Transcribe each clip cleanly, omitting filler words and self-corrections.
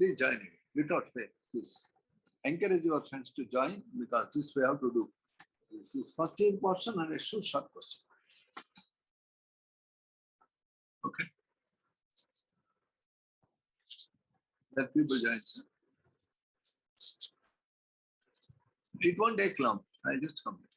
Please join it without fail. Please encourage your friends to join because this we have to do. This is first year portion and a short question. Okay. Let people join, sir. It won't take long. I'll just complete.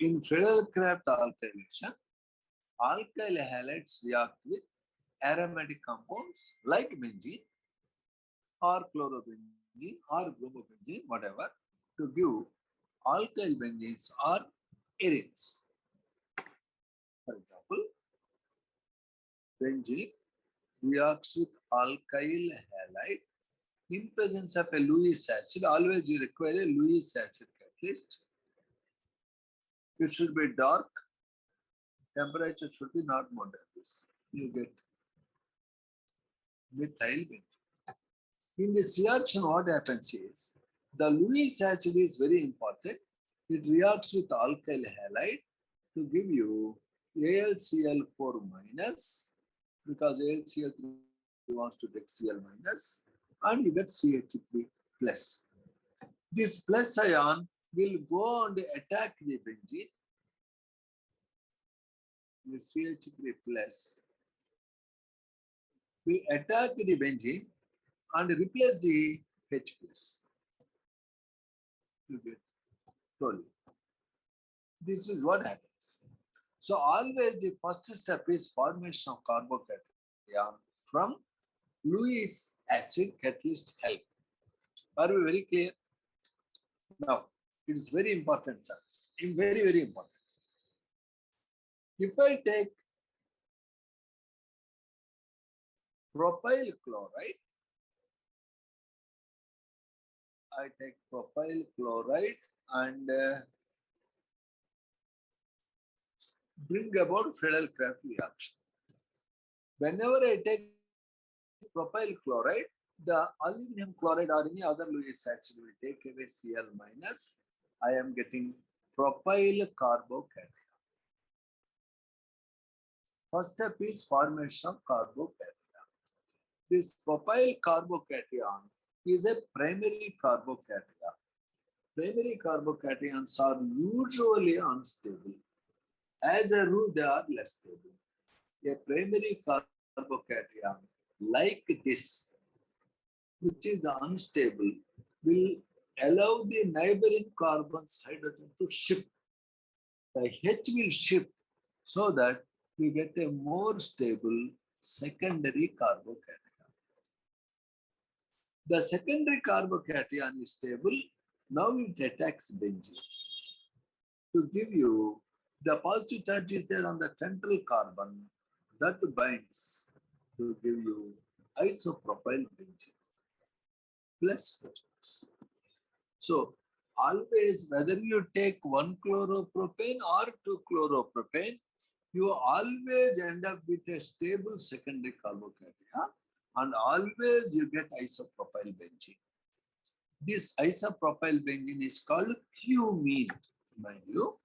In Friedel-Crafts alkylation, alkyl halides react with aromatic compounds like benzene or chlorobenzene or bromobenzene, whatever, to give alkyl benzenes or arenes. For example, benzene reacts with alkyl halide in presence of a Lewis acid. Always you require a Lewis acid catalyst. It should be dark. Temperature should be not more than this. You get methyl benzene. In this reaction, what happens is the Lewis acid is very important. It reacts with alkyl halide to give you AlCl4 minus because AlCl3 wants to take Cl minus and you get CH3 plus. This plus ion will go and attack the benzene. The CH3 plus will attack the benzene and replace the H plus. You get toluene. This is what happens. So always the first step is formation of carbocation from Lewis acid catalyst help. Are we very clear? Now, it is very important, sir. Very, very important. If I take propyl chloride, I take propyl chloride and bring about Friedel-Crafts reaction. Whenever I take propyl chloride, the aluminum chloride or any other Lewis acid will take away Cl minus. I am getting propyl carbocation. First step is formation of carbocation. This propyl carbocation is a primary carbocation. Primary carbocations are usually unstable. As a rule, they are less stable. A primary carbocation like this, which is unstable, will allow the neighboring carbon's hydrogen to shift. The H will shift so that we get a more stable secondary carbocation. The secondary carbocation is stable. Now it attacks benzene. To give you the positive charge is there on the central carbon that binds to give you isopropyl benzene plus H+. So always whether you take 1-chloropropane or 2-chloropropane, you always end up with a stable secondary carbocation and always you get isopropyl benzene. This isopropyl benzene is called cumene, mind you.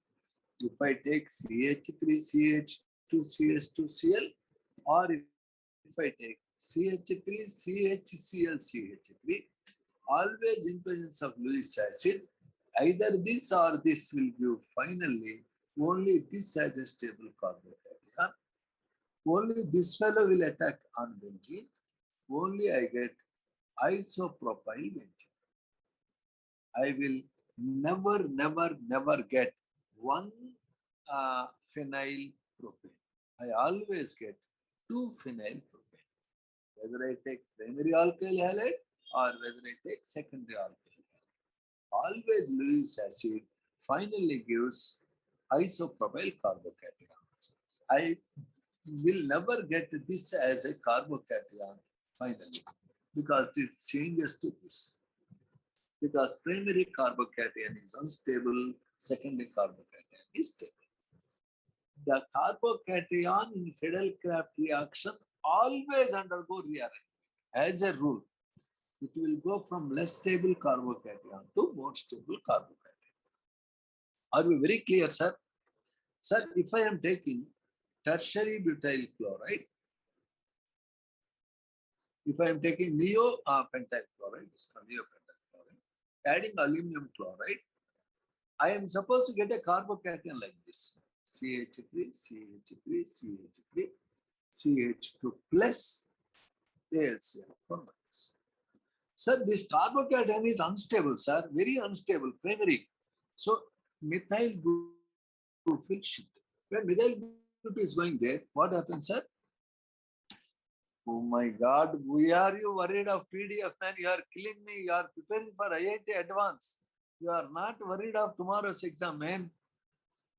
If I take CH3CH2CH2Cl or if I take CH3CHClCH3, always in presence of Lewis acid, either this or this will give finally only this as a stable carbocation. Only this fellow will attack on benzene. Only I get isopropyl benzene. I will never get one phenyl propane. I always get two phenyl propane. Whether I take primary alkyl halide or whether I take secondary alkyl halide. Always Lewis acid finally gives isopropyl carbocation. I will never get this as a carbocation finally because it changes to this. Because primary carbocation is unstable, secondary carbocation is stable. The carbocation in Friedel-Crafts reaction always undergo rearrangement. As a rule, it will go from less stable carbocation to more stable carbocation. Are we very clear, sir? Sir, if I am taking tertiary butyl chloride, if I am taking neopentyl chloride, adding aluminum chloride, I am supposed to get a carbocation like this. CH3, CH3, CH3, CH2 plus AlCl4 minus. Sir, this carbocation is unstable, sir, very unstable, primary. So methyl group will shift. When methyl group is going there, what happens, sir? Oh my God, why are you worried of PDF, man? You are killing me. You are preparing for IIT Advance. You are not worried of tomorrow's exam, man.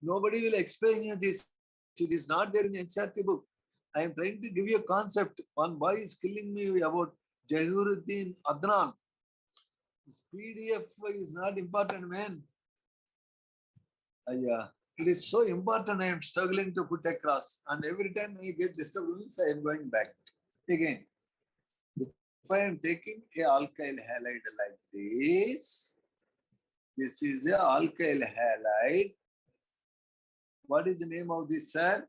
Nobody will explain you this. It is not there in the NCERT book. I am trying to give you a concept. One boy is killing me about Jahiruddin Adnan. This PDF is not important, man. It is so important. I am struggling to put across. And every time I get disturbance, I am going back. Again, if I am taking a alkyl halide like this is a alkyl halide. What is the name of this, sir?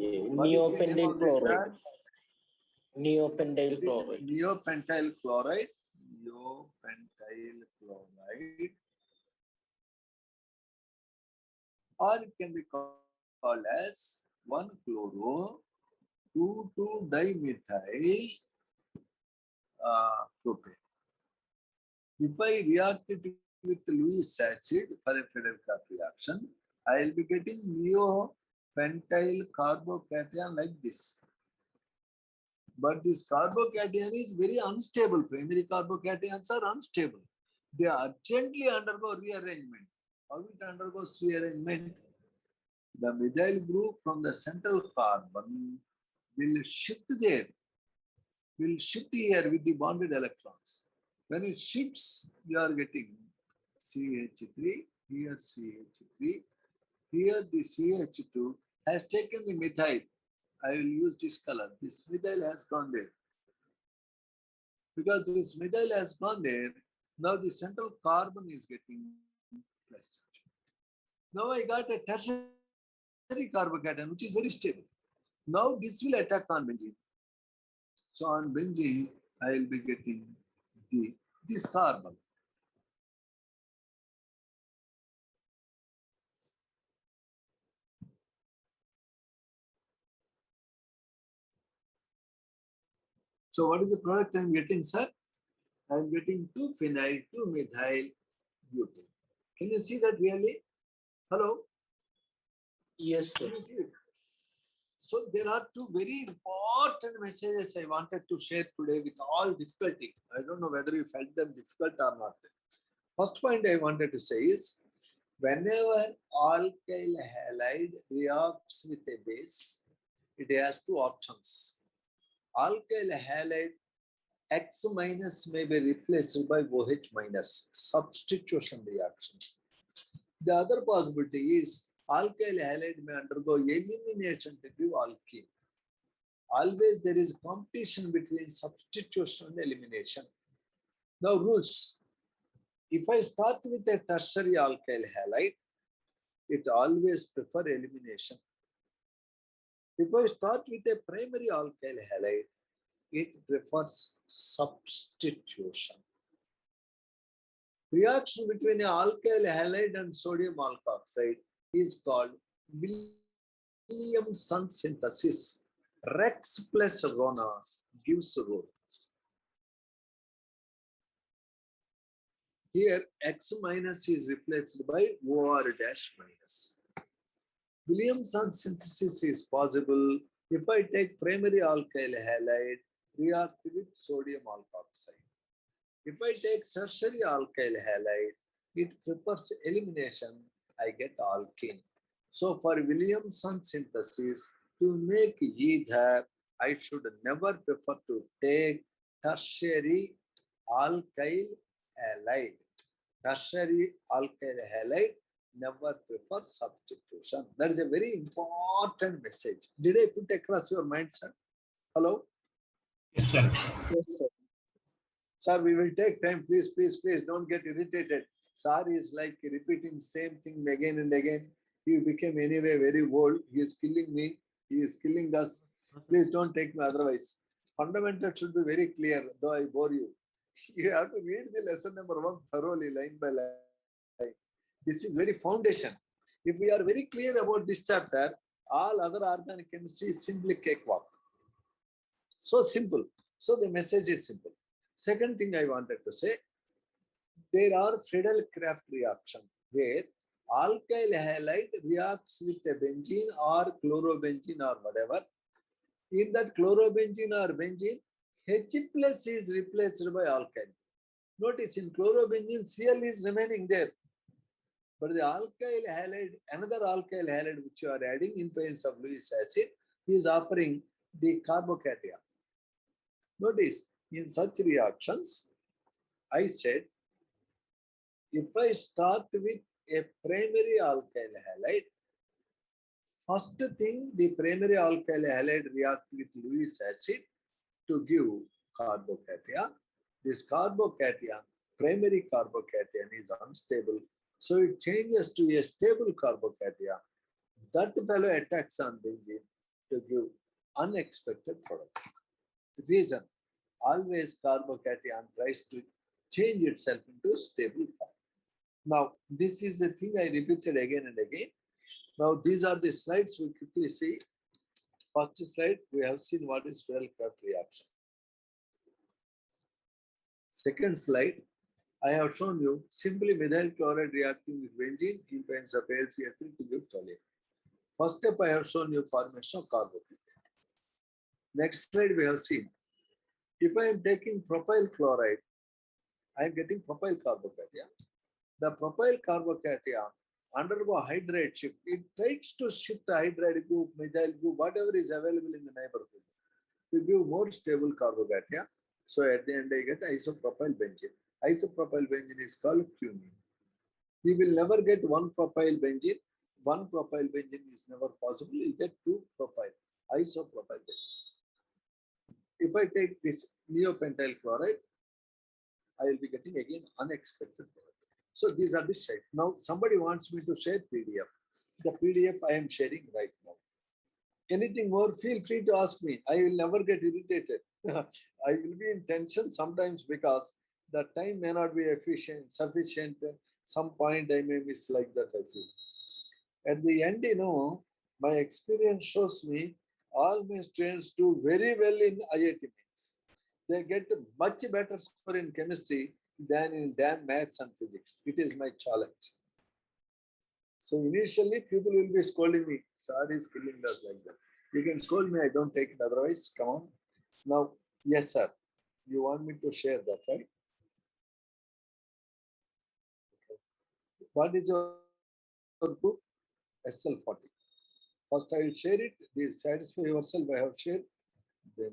Neopentyl chloride. Neopentyl chloride. Neopentyl chloride. Neopentyl chloride. Or it can be called as 1-chloro 2,2-dimethyl propane. If I react it with Lewis acid for a Friedel-Crafts reaction, I will be getting neopentyl carbocation like this. But this carbocation is very unstable. Primary carbocations are unstable. They urgently undergo rearrangement. How it undergoes rearrangement? The methyl group from the central carbon will shift there, will shift here with the bonded electrons. When it shifts, you are getting CH3, here CH3, here the CH2 has taken the methyl. I will use this color. This methyl has gone there. Because this methyl has gone there, now the central carbon is getting plus charge. Now I got a tertiary carbocation, which is very stable. Now this will attack on benzene. So on benzene, I will be getting this carbon. So what is the product I am getting, sir? I am getting 2-phenyl, 2-methyl butane. Can you see that really? Hello? Yes, sir. Can you see it? So there are two very important messages I wanted to share today with all difficulty. I don't know whether you felt them difficult or not. First point I wanted to say is, whenever alkyl halide reacts with a base, it has two options. Alkyl halide X minus may be replaced by OH minus, substitution reaction. The other possibility is alkyl halide may undergo elimination to give alkene. Always there is competition between substitution and elimination. Now rules. If I start with a tertiary alkyl halide, it always prefer elimination. If I start with a primary alkyl halide, it prefers substitution. Reaction between an alkyl halide and sodium alkoxide is called William Sun synthesis, Rex plus Rona gives rho. Here, X minus is replaced by OR dash minus. Williamson synthesis is possible if I take primary alkyl halide react with sodium alkoxide. If I take tertiary alkyl halide, it prefers elimination, I get alkene. So for Williamson synthesis, to make either, I should never prefer to take tertiary alkyl halide. Tertiary alkyl halide, never prefer substitution. That is a very important message. Did I put across your mind, sir? Hello? Yes, sir. Yes, sir. Sir, we will take time. Please, please, please don't get irritated. Sir is like repeating same thing again and again. He became anyway very old. He is killing me. He is killing us. Please don't take me otherwise. Fundamental should be very clear, though I bore you. You have to read the lesson number 1 thoroughly, line by line. This is very foundation. If we are very clear about this chapter, all other organic chemistry is simply cakewalk. So simple. So the message is simple. Second thing I wanted to say, there are Friedel-Crafts reactions where alkyl halide reacts with a benzene or chlorobenzene or whatever. In that chlorobenzene or benzene, H plus is replaced by alkyl. Notice in chlorobenzene, Cl is remaining there. But the alkyl halide, another alkyl halide which you are adding in presence of Lewis acid, is offering the carbocation. Notice, in such reactions, I said, if I start with a primary alkyl halide, first thing the primary alkyl halide react with Lewis acid to give carbocation. This carbocation, primary carbocation is unstable, so it changes to a stable carbocation. That fellow attacks on benzene to give unexpected product. Reason, always carbocation tries to change itself into stable form. Now, this is the thing I repeated again and again. Now, these are the slides we quickly see. First slide, we have seen what is Friedel-Crafts reaction. Second slide, I have shown you simply methyl chloride reacting with benzene in presence of AlCl3 to give toluene. First step, I have shown you formation of carbocation. Next slide, we have seen, if I am taking propyl chloride, I am getting propyl carbocation. The propyl carbocation undergo hydride shift. It tries to shift the hydride group, methyl group, whatever is available in the neighborhood to give more stable carbocation. So at the end, I get isopropyl benzene. Isopropyl benzene is called cumene. You will never get one propyl benzene. One propyl benzene is never possible. You get two propyl, isopropyl benzene. If I take this neopentyl chloride, I will be getting again unexpected product. So these are the shape. Now somebody wants me to share PDF. The PDF I am sharing right now. Anything more, feel free to ask me. I will never get irritated. I will be in tension sometimes because the time may not be efficient, sufficient. Some point I may miss like that, I feel. At the end, my experience shows me all my students do very well in IIT Mains. They get much better score in chemistry than in damn maths and physics. It is my challenge. So initially, people will be scolding me. Sir is killing us like that. You can scold me, I don't take it otherwise. Come on. Now, yes, sir. You want me to share that, right? Okay. What is your group? SL40. First, I will share it. This satisfy yourself, I have shared. Then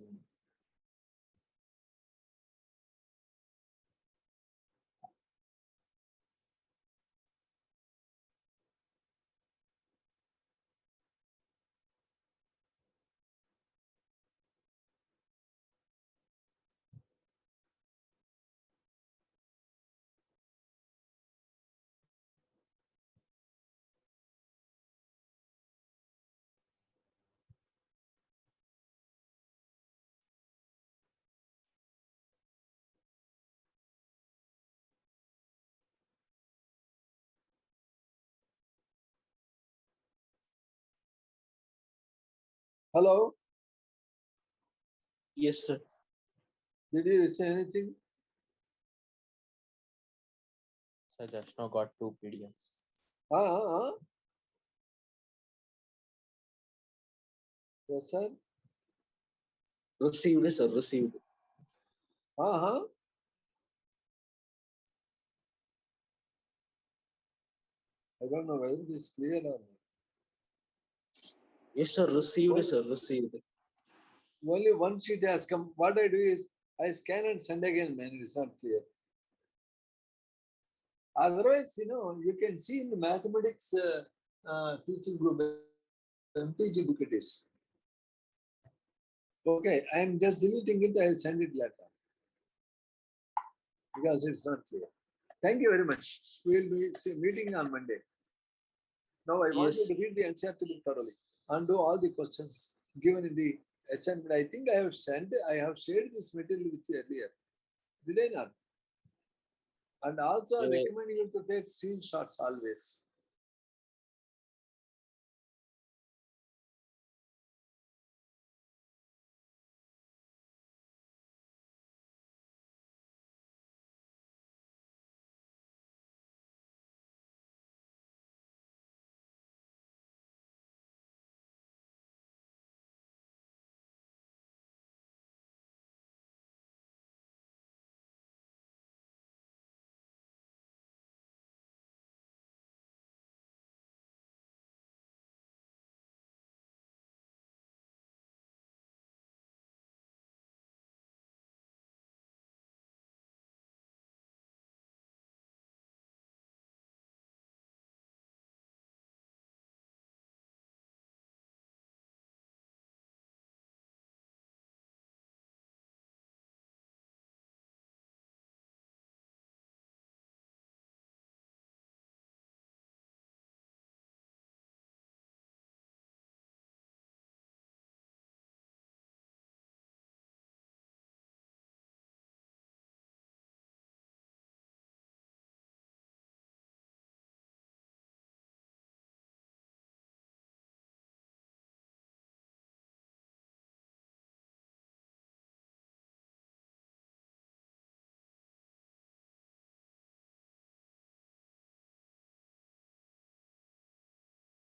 Hello? Yes, sir. Did you say anything? So just now got 2 PDFs. Uh-huh. Yes, sir. Received, sir. Received. Uh-huh. I don't know whether it is clear or not. Yes, sir. Received, sir. Received. Only one sheet has come. What I do is I scan and send again, man. It's not clear. Otherwise, you can see in the mathematics teaching group, MTG book it is. Okay, I am just deleting it. I'll send it later because it's not clear. Thank you very much. We'll be meeting on Monday. Now I want you Yes. to read the NCERT book thoroughly and do all the questions given in the assignment. I think I have shared this material with you earlier. Did I not? And also I Uh, recommend you to take screenshots always.